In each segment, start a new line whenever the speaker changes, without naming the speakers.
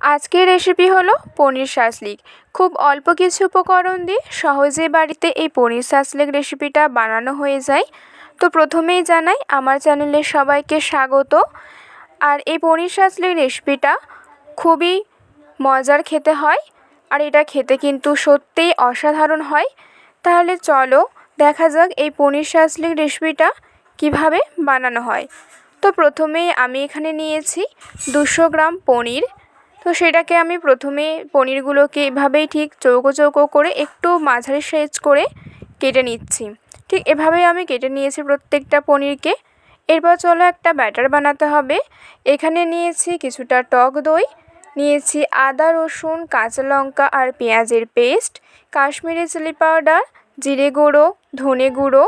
আজকের রেসিপি হলো পনির শাসলিক। খুব অল্প কিছু উপকরণ দিয়ে সহজেই বাড়িতে এই পনির শাসলিক রেসিপিটা বানানো হয়ে যায়। তো প্রথমেই জানাই আমার চ্যানেলে সবাইকে স্বাগত। আর এই পনির শাসলিক রেসিপিটা খুবই মজার খেতে হয়, আর এটা খেতে কিন্তু সত্যিই অসাধারণ হয়। তাহলে চলো দেখা যাক এই পনির শাসলিক রেসিপিটা কিভাবে বানানো হয়। তো প্রথমেই আমি এখানে নিয়েছি 200 গ্রাম পনির। তো সেটাকে আমি প্রথমে পনিরগুলোকে এভাবেই ঠিক চৌকো চৌকো করে একটু মাঝারি সাইজ করে কেটে নিচ্ছি। ঠিক এভাবেই আমি কেটে নিয়েছি প্রত্যেকটা পনিরকে। এরপর চলো একটা ব্যাটার বানাতে হবে। এখানে নিয়েছি কিছুটা টক দই, নিয়েছি আদা রসুন কাঁচা লঙ্কা আর পেঁয়াজের পেস্ট, কাশ্মীরি চিলি পাউডার, জিরে গুঁড়ো, ধনে গুঁড়ো,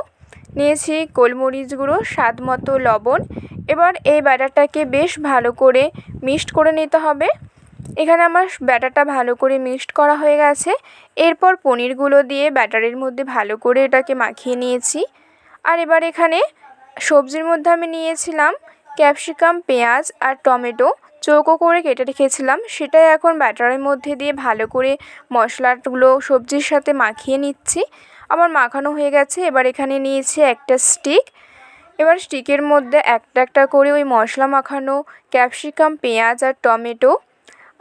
নিয়েছি গোলমরিচ গুঁড়ো, স্বাদ মতো লবণ। এবার এই ব্যাটারটাকে বেশ ভালো করে মিক্সড করে নিতে হবে। এখানে আমার ব্যাটারটা ভালো করে মিক্সড করা হয়ে গেছে। এরপর পনিরগুলো দিয়ে ব্যাটারের মধ্যে ভালো করে এটাকে মাখিয়ে নিয়েছি। আর এবার এখানে সবজির মধ্যে আমি নিয়েছিলাম ক্যাপসিকাম, পেঁয়াজ আর টমেটো চৌকো করে কেটে রেখেছিলাম। সেটাই এখন ব্যাটারের মধ্যে দিয়ে ভালো করে মশলাগুলো সবজির সাথে মাখিয়ে নিচ্ছি। আমার মাখানো হয়ে গেছে। এবার এখানে নিয়েছি একটা স্টিক। এবার স্টিকের মধ্যে একটা একটা করে ওই মশলা মাখানো ক্যাপসিকাম, পেঁয়াজ আর টমেটো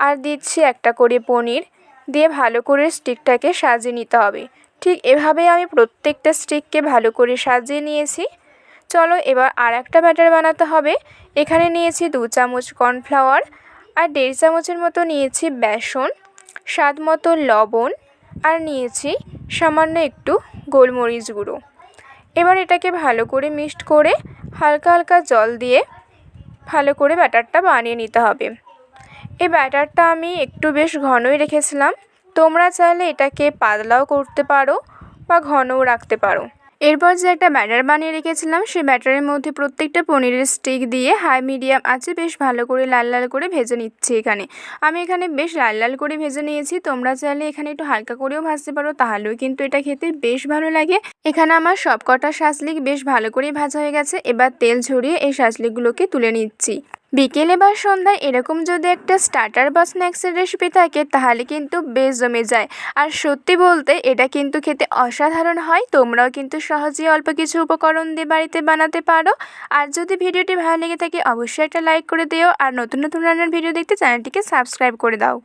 আর দিচ্ছি একটা করে পনির দিয়ে ভালো করে স্টিকটাকে সাজিয়ে নিতে হবে। ঠিক এভাবেই আমি প্রত্যেকটা স্টিককে ভালো করে সাজিয়ে নিয়েছি। চলো এবার আর একটা ব্যাটার বানাতে হবে। এখানে নিয়েছি 2 চামচ কর্নফ্লাওয়ার আর 1.5 চামচের মতো নিয়েছি বেসন, স্বাদ মতো লবণ আর নিয়েছি সামান্য একটু গোলমরিচ গুঁড়ো। এবার এটাকে ভালো করে মিক্সড করে হালকা হালকা জল দিয়ে ভালো করে ব্যাটারটা বানিয়ে নিতে হবে। এই ব্যাটারটা আমি একটু বেশ ঘনই রেখেছিলাম। তোমরা চাইলে এটাকে পাতলাও করতে পারো বা ঘনও রাখতে পারো। এরপর যে একটা ব্যাটার বানিয়ে রেখেছিলাম সেই ব্যাটারের মধ্যে প্রত্যেকটা পনিরের স্টিক দিয়ে হাই মিডিয়াম আঁচে বেশ ভালো করে লাল লাল করে ভেজে নিচ্ছি। আমি এখানে বেশ লাল লাল করে ভেজে নিয়েছি। তোমরা চাইলে এখানে একটু হালকা করেও ভাজতে পারো, তাহলেও কিন্তু এটা খেতে বেশ ভালো লাগে। এখানে আমার সবকটা শাসলিক বেশ ভালো করেই ভাজা হয়ে গেছে। এবার তেল ঝরিয়ে এই শাসলিকগুলোকে তুলে নিচ্ছি। বিকেলে বা সন্ধ্যায় এরকম যদি একটা স্টার্টার বা স্ন্যাক্সের রেসিপি থাকে তাহলে কিন্তু বেশ জমে যায়। আর সত্যি বলতে এটা কিন্তু খেতে অসাধারণ হয়। তোমরাও কিন্তু সহজেই অল্প কিছু উপকরণ দিয়ে বাড়িতে বানাতে পারো। আর যদি ভিডিওটি ভালো লেগে থাকে অবশ্যই একটা লাইক করে দিও, আর নতুন নতুন রান্নার ভিডিও দেখতে চ্যানেলটিকে সাবস্ক্রাইব করে দাও।